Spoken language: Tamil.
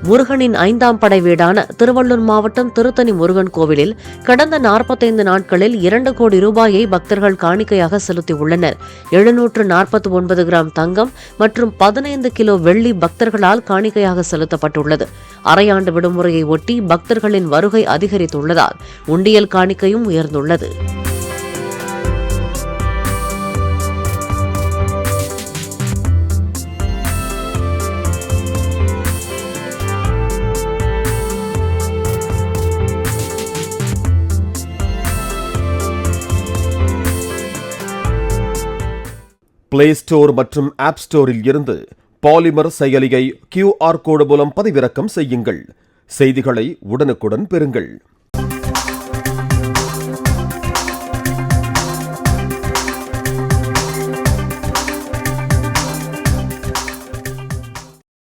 முருகனின் 5ஆம் படை வீடான திருவள்ளூர் மாவட்டம் திருத்தணி முருகன் கோவிலில் கடந்த 45 நாட்களில் 2 கோடி ரூபாயை பக்தர்கள் காணிக்கையாக செலுத்தியுள்ளனர். 749 கிராம் தங்கம் மற்றும் 15 கிலோ வெள்ளி பக்தர்களால் காணிக்கையாக செலுத்தப்பட்டுள்ளது. அரையாண்டு விடுமுறையை ஒட்டி பக்தர்களின் வருகை அதிகரித்துள்ளதால் உண்டியல் காணிக்கையும் உயர்ந்துள்ளது. பிளே ஸ்டோர் மற்றும் ஆப் ஸ்டோரில் இருந்து பாலிமர் செயலியை QR கோடு மூலம் பதிவிறக்கம் செய்யுங்கள். செய்திகளை உடனுக்குடன் பெறுங்கள்.